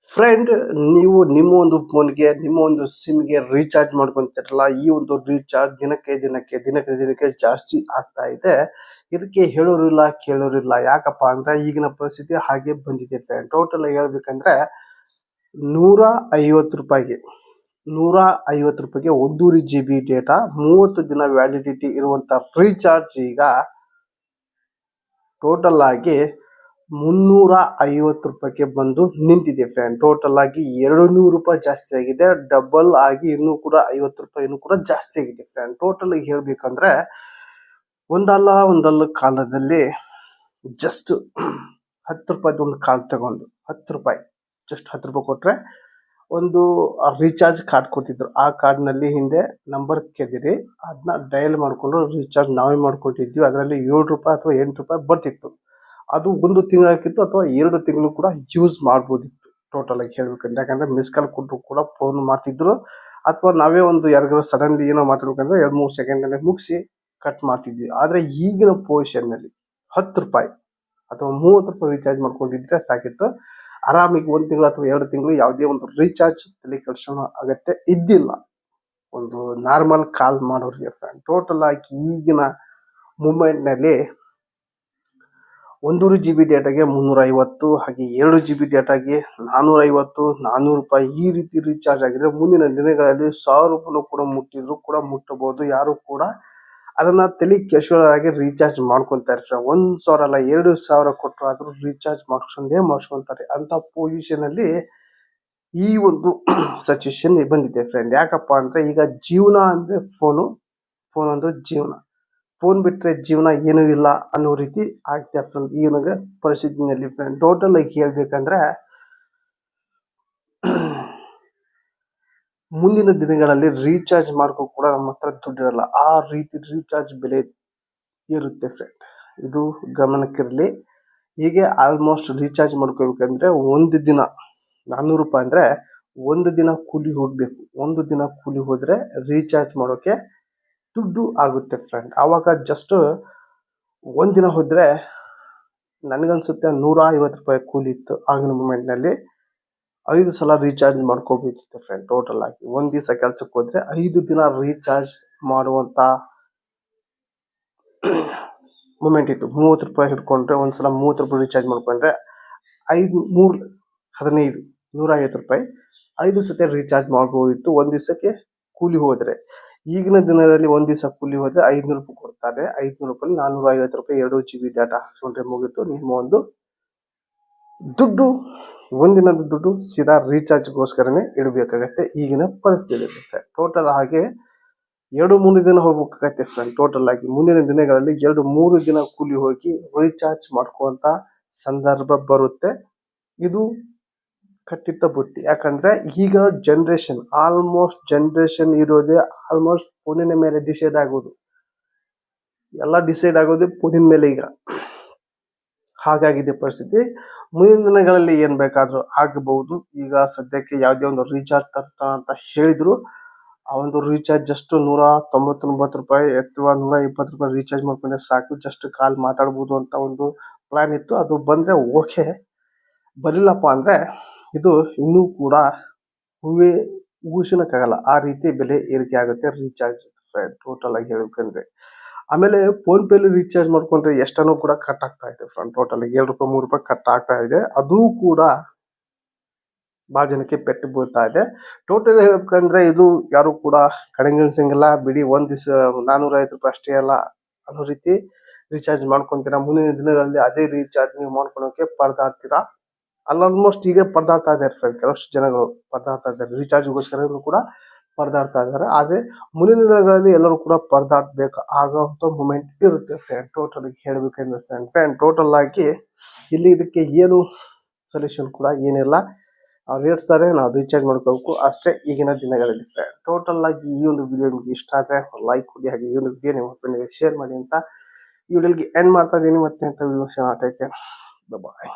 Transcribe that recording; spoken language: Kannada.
ಫ್ರೆಂಡ್, ನೀವು ನಿಮ್ಮ ಒಂದು ಫೋನ್ಗೆ ನಿಮ್ಮ ಒಂದು ಸಿಮ್ಗೆ ರೀಚಾರ್ಜ್ ಮಾಡ್ಕೊಂತೀರಲ್ಲ, ಈ ಒಂದು ರೀಚಾರ್ಜ್ ದಿನಕ್ಕೆ ಜಾಸ್ತಿ ಆಗ್ತಾ ಇದೆ. ಇದಕ್ಕೆ ಹೇಳೋರಿಲ್ಲ ಕೇಳೋರಿಲ್ಲ. ಯಾಕಪ್ಪ ಅಂದ್ರೆ ಈಗಿನ ಪರಿಸ್ಥಿತಿ ಹಾಗೆ ಬಂದಿದೆ ಫ್ರೆಂಡ್. ಟೋಟಲ್ ಹೇಳ್ಬೇಕಂದ್ರೆ 150 ರೂಪಾಯಿಗೆ 150 ರೂಪಾಯಿಗೆ 1 GB ಡೇಟಾ, 30 ದಿನ ವ್ಯಾಲಿಡಿಟಿ ಇರುವಂತ ರೀಚಾರ್ಜ್ ಈಗ ಟೋಟಲ್ ಆಗಿ 350 ರೂಪಾಯಿಗೆ ಬಂದು ನಿಂತಿದೆ ಫ್ರೆಂಡ್. ಟೋಟಲ್ ಆಗಿ 200 ರೂಪಾಯಿ ಜಾಸ್ತಿ ಆಗಿದೆ. ಡಬಲ್ ಆಗಿ ಇನ್ನೂ ಕೂಡ 50 ರೂಪಾಯಿ ಇನ್ನೂ ಕೂಡ ಜಾಸ್ತಿ ಆಗಿದೆ ಫ್ರೆಂಡ್. ಟೋಟಲ್ ಆಗಿ ಹೇಳ್ಬೇಕಂದ್ರೆ ಒಂದಲ್ಲ ಕಾಲದಲ್ಲಿ ಜಸ್ಟ್ 10 ರೂಪಾಯಿದು ಒಂದು ಕಾರ್ಡ್ ತಗೊಂಡು 10 ರೂಪಾಯಿ ಜಸ್ಟ್ 10 ರೂಪಾಯಿ ಕೊಟ್ರೆ ಒಂದು ರೀಚಾರ್ಜ್ ಕಾರ್ಡ್ ಕೊಡ್ತಿದ್ರು. ಆ ಕಾರ್ಡ್ ನಲ್ಲಿ ಹಿಂದೆ ನಂಬರ್ ಕೆದಿರಿ ಅದನ್ನ ಡಯಲ್ ಮಾಡ್ಕೊಂಡು ರೀಚಾರ್ಜ್ ನಾವೇ ಮಾಡ್ಕೊಂಡಿದ್ವಿ. ಅದರಲ್ಲಿ 7 ರೂಪಾಯಿ ಅಥವಾ 8 ರೂಪಾಯಿ ಬರ್ತಿತ್ತು. ಅದು 1 ತಿಂಗಳಾಗಿತ್ತು ಅಥವಾ 2 ತಿಂಗಳು ಕೂಡ ಯೂಸ್ ಮಾಡ್ಬೋದಿತ್ತು. ಟೋಟಲ್ ಆಗಿ ಹೇಳ್ಬೇಕಂದ್ರೆ, ಯಾಕಂದ್ರೆ ಮಿಸ್ ಕಾಲ್ ಕೊಟ್ಟರು ಕೂಡ ಫೋನ್ ಮಾಡ್ತಿದ್ರು, ಅಥವಾ ನಾವೇ ಒಂದು ಯಾರಿಗಾರು ಸಡನ್ಲಿ ಏನೋ ಮಾತಾಡ್ಬೇಕಂದ್ರೆ 2-3 ಸೆಕೆಂಡ್ ನಲ್ಲಿ ಮುಗಿಸಿ ಕಟ್ ಮಾಡ್ತಿದ್ವಿ. ಆದ್ರೆ ಈಗಿನ ಪೊಸಿಷನ್ ನಲ್ಲಿ 10 ರೂಪಾಯಿ ಅಥವಾ 30 ರೂಪಾಯಿ ರೀಚಾರ್ಜ್ ಮಾಡ್ಕೊಂಡಿದ್ರೆ ಸಾಕಿತ್ತು. ಆರಾಮಿಗೆ 1 ತಿಂಗಳು ಅಥವಾ 2 ತಿಂಗಳು ಯಾವುದೇ ಒಂದು ರೀಚಾರ್ಜ್ ತಲೆ ಕೆಡಿಸೋಣ ಅಗತ್ಯ ಇದ್ದಿಲ್ಲ ಒಂದು ನಾರ್ಮಲ್ ಕಾಲ್ ಮಾಡೋರಿಗೆ ಫ್ರೆಂಡ್. ಟೋಟಲ್ ಆಗಿ ಈಗಿನ ಮೂಮೆಂಟ್ ನಲ್ಲಿ 1 GB ಡೇಟಾಗೆ 350, ಹಾಗೆ 2 GB ಡೇಟಾಗೆ 450, 400 ರೂಪಾಯಿ ಈ ರೀತಿ ರೀಚಾರ್ಜ್ ಆಗಿದೆ. ಮುಂದಿನ ದಿನಗಳಲ್ಲಿ 1000 ರೂಪಾಯಿ ಕೂಡ ಮುಟ್ಟಿದ್ರು ಕೂಡ ಮುಟ್ಟಬಹುದು. ಯಾರು ಕೂಡ ಅದನ್ನ ತಲೆ ಕೆಡಿಸ್ಕೊಳ್ಳೋದಾಗಿ ರೀಚಾರ್ಜ್ ಮಾಡ್ಕೊಂತಾರೆ ಫ್ರೆಂಡ್. 1000 ಅಲ್ಲ 2000 ಕೊಟ್ಟರಾದ್ರೂ ರೀಚಾರ್ಜ್ ಮಾಡ್ಸ್ಕೊಂತಾರೆ. ಅಂತ ಪೊಸಿಷನ್ ಅಲ್ಲಿ ಈ ಒಂದು ಸಿಚುವೇಶನ್ ಬಂದಿದೆ ಫ್ರೆಂಡ್. ಯಾಕಪ್ಪ ಅಂದ್ರೆ ಈಗ ಜೀವನ ಅಂದ್ರೆ ಫೋನ್ ಅಂದ್ರೆ ಜೀವನ. ಫೋನ್ ಬಿಟ್ರೆ ಜೀವನ ಏನೂ ಇಲ್ಲ ಅನ್ನೋ ರೀತಿ ಆಗ್ತಿದೆ ಫ್ರೆಂಡ್ ಈಗಿನ ಪರಿಸ್ಥಿತಿನಲ್ಲಿ ಫ್ರೆಂಡ್. ಟೋಟಲ್ ಆಗಿ ಹೇಳ್ಬೇಕಂದ್ರೆ ಮುಂದಿನ ದಿನಗಳಲ್ಲಿ ರೀಚಾರ್ಜ್ ಮಾಡ್ಕೋ ಕೂಡ ನಮ್ಮ ಹತ್ರ ದುಡ್ಡಿರಲ್ಲ. ಆ ರೀತಿ ರೀಚಾರ್ಜ್ ಬೆಲೆ ಇರುತ್ತೆ ಫ್ರೆಂಡ್. ಇದು ಗಮನಕ್ಕಿರಲಿ. ಹೀಗೆ ಆಲ್ಮೋಸ್ಟ್ ರೀಚಾರ್ಜ್ ಮಾಡ್ಕೋಬೇಕಂದ್ರೆ ಒಂದು ದಿನ 400 ರೂಪಾಯಿ ಅಂದ್ರೆ ಒಂದು ದಿನ ಕೂಲಿ ಹೋಗ್ಬೇಕು. ಒಂದು ದಿನ ಕೂಲಿ ಹೋದ್ರೆ ರೀಚಾರ್ಜ್ ಮಾಡೋಕೆ ದುಡ್ಡು ಆಗುತ್ತೆ ಫ್ರೆಂಡ್. ಆವಾಗ ಜಸ್ಟ್ ಒಂದಿನ ಹೋದ್ರೆ ನನಗನ್ಸುತ್ತೆ 150 ರೂಪಾಯಿ ಕೂಲಿ ಇತ್ತು. ಆಗಿನ ಮೂಮೆಂಟ್ ನಲ್ಲಿ 5 ಸಲ ರೀಚಾರ್ಜ್ ಮಾಡ್ಕೋಬೇಕಿತ್ತು ಫ್ರೆಂಡ್. ಟೋಟಲ್ ಆಗಿ ಒಂದ್ ದಿವಸ ಕೆಲ್ಸಕ್ಕೆ ಹೋದ್ರೆ 5 ದಿನ ರೀಚಾರ್ಜ್ ಮಾಡುವಂತ ಮೂಮೆಂಟ್ ಇತ್ತು. 30 ರೂಪಾಯಿ ಹಿಡ್ಕೊಂಡ್ರೆ ಒಂದ್ಸಲ 30 ರೂಪಾಯಿ ರೀಚಾರ್ಜ್ ಮಾಡ್ಕೊಂಡ್ರೆ 5 3 15 150 ರೂಪಾಯಿ 5 ಸತಿ ರೀಚಾರ್ಜ್ ಮಾಡಬಹುದಿತ್ತು ಒಂದ್ ದಿವಸಕ್ಕೆ ಕೂಲಿ ಹೋದ್ರೆ. ಈಗಿನ ದಿನದಲ್ಲಿ ಒಂದ್ ದಿವಸ ಕೂಲಿ ಹೋದ್ರೆ 500 ರೂಪಾಯಿ ಕೊಡ್ತಾರೆ. 500 ರೂಪಾಯಿ 450 ರೂಪಾಯಿ 2 GB ಡಾಟಾ ಹಾಕೊಂಡ್ರೆ ಮುಗಿತು ನಿಮ್ಮ ಒಂದು ದುಡ್ಡು. ಒಂದಿನದ ದುಡ್ಡು ಸೀದಾ ರೀಚಾರ್ಜ್ಗೋಸ್ಕರನೇ ಇಡಬೇಕಾಗತ್ತೆ ಈಗಿನ ಪರಿಸ್ಥಿತಿ. ಟೋಟಲ್ ಹಾಗೆ 2-3 ದಿನ ಹೋಗ್ಬೇಕಾಗತ್ತೆ ಫ್ರೆಂಡ್. ಟೋಟಲ್ ಆಗಿ ಮುಂದಿನ ದಿನಗಳಲ್ಲಿ 2-3 ದಿನ ಕೂಲಿ ಹೋಗಿ ರೀಚಾರ್ಜ್ ಮಾಡ್ಕೊಳ್ಳುವಂತ ಸಂದರ್ಭ ಬರುತ್ತೆ. ಇದು ಖಚಿತ ಬುತ್ತಿ. ಯಾಕಂದ್ರೆ ಈಗ ಜನರೇಷನ್ ಇರೋದೇ ಆಲ್ಮೋಸ್ಟ್ ಫೋನಿನ ಮೇಲೆ ಡಿಸೈಡ್ ಆಗೋದು. ಎಲ್ಲ ಡಿಸೈಡ್ ಆಗೋದು ಫೋನಿನ ಮೇಲೆ ಈಗ. ಹಾಗಾಗಿದೆ ಪರಿಸ್ಥಿತಿ. ಮುಂದಿನ ದಿನಗಳಲ್ಲಿ ಏನ್ ಬೇಕಾದ್ರೂ ಆಗಬಹುದು. ಈಗ ಸದ್ಯಕ್ಕೆ ಯಾವುದೇ ಒಂದು ರೀಚಾರ್ಜ್ ತರ್ತಾ ಅಂತ ಹೇಳಿದ್ರು, ಆ ಒಂದು ರೀಚಾರ್ಜ್ ಜಸ್ಟ್ 199 ರೂಪಾಯಿ ಅಥವಾ 120 ರೂಪಾಯಿ ರೀಚಾರ್ಜ್ ಮಾಡ್ಕೊಂಡ್ರೆ ಸಾಕು, ಜಸ್ಟ್ ಕಾಲ್ ಮಾತಾಡ್ಬೋದು ಅಂತ ಒಂದು ಪ್ಲಾನ್ ಇತ್ತು. ಅದು ಬಂದ್ರೆ ಓಕೆ, ಬರಲಿಲ್ಲಪ್ಪ ಅಂದ್ರೆ ಇದು ಇನ್ನೂ ಕೂಡ ಊಹಿಸೋಕ್ಕಾಗಲ್ಲ. ಆ ರೀತಿ ಬೆಲೆ ಏರಿಕೆ ಆಗುತ್ತೆ ರೀಚಾರ್ಜ್ ಫ್ರೆಂಡ್. ಟೋಟಲ್ ಆಗಿ ಹೇಳ್ಬೇಕಂದ್ರೆ ಆಮೇಲೆ ಫೋನ್ ಪೇ ಅಲ್ಲಿ ರೀಚಾರ್ಜ್ ಮಾಡ್ಕೊಂಡ್ರೆ ಎಷ್ಟನ್ನು ಕೂಡ ಕಟ್ ಆಗ್ತಾ ಇದೆ ಫ್ರೆಂಡ್. ಟೋಟಲ್ 7 ರೂಪಾಯಿ 3 ರೂಪಾಯಿ ಕಟ್ ಆಗ್ತಾ ಇದೆ. ಅದು ಕೂಡ ಬಹಳ ಜನಕ್ಕೆ ಪೆಟ್ಟು ಬೀಳ್ತಾ ಇದೆ. ಟೋಟಲ್ ಹೇಳ್ಬೇಕಂದ್ರೆ ಇದು ಯಾರು ಕೂಡ ಕಡೆಗಣಿಸಂಗಿಲ್ಲ. ಬಿಡಿ ಒಂದ್ ದಿವಸ 450 ರೂಪಾಯಿ ಅಷ್ಟೇ ಅಲ್ಲ ಅನ್ನೋ ರೀತಿ ರೀಚಾರ್ಜ್ ಮಾಡ್ಕೊಂತೀರಾ. ಮುಂದಿನ ದಿನಗಳಲ್ಲಿ ಅದೇ ರೀಚಾರ್ಜ್ ನೀವು ಮಾಡ್ಕೊಳಕ್ಕೆ ಪರದಾಡ್ತೀರಾ. ಆಲ್ಮೋಸ್ಟ್ ಈಗ ಪರದಾಡ್ತಾ ಇದ್ದಾರೆ ಫ್ರೆಂಡ್. ಕೆಲವಷ್ಟು ಜನಗಳು ಪರದಾಡ್ತಾ ಇದ್ದಾರೆ, ರೀಚಾರ್ಜ್ಗೋಸ್ಕರ ಕೂಡ ಪರದಾಡ್ತಾ ಇದ್ದಾರೆ. ಆದ್ರೆ ಮುಂದಿನ ದಿನಗಳಲ್ಲಿ ಎಲ್ಲರೂ ಕೂಡ ಪರದಾಡ್ಬೇಕು ಆಗುವಂತ ಮೂಮೆಂಟ್ ಇರುತ್ತೆ ಫ್ರೆಂಡ್. ಟೋಟಲ್ ಆಗಿ ಹೇಳ್ಬೇಕಂದ್ರೆ ಫ್ರೆಂಡ್ ಟೋಟಲ್ ಆಗಿ ಇಲ್ಲಿ ಇದಕ್ಕೆ ಏನು ಸೊಲ್ಯೂಷನ್ ಕೂಡ ಏನಿಲ್ಲ. ಅವ್ರು ಹೇಳ್ತಾರೆ ನಾವು ರೀಚಾರ್ಜ್ ಮಾಡ್ಕೋಬೇಕು ಅಷ್ಟೇ ಈಗಿನ ದಿನಗಳಲ್ಲಿ ಫ್ರೆಂಡ್. ಟೋಟಲ್ ಆಗಿ ಈ ಒಂದು ವಿಡಿಯೋ ನಿಮ್ಗೆ ಇಷ್ಟ ಆದ್ರೆ ಲೈಕ್ ಕೊಡಿ, ಹಾಗೆ ಈ ಒಂದು ವಿಡಿಯೋ ನಿಮ್ಮ ಫ್ರೆಂಡ್ಗೆ ಶೇರ್ ಮಾಡಿ ಅಂತ ಈ ವಿಡಿಯೋಗೆ ಎಂಡ್ ಮಾಡ್ತಾ ಇದ್ದೀನಿ. ಮತ್ತೆ ಅಂತ ವಿಡಿಯೋ ಬಾಯ್.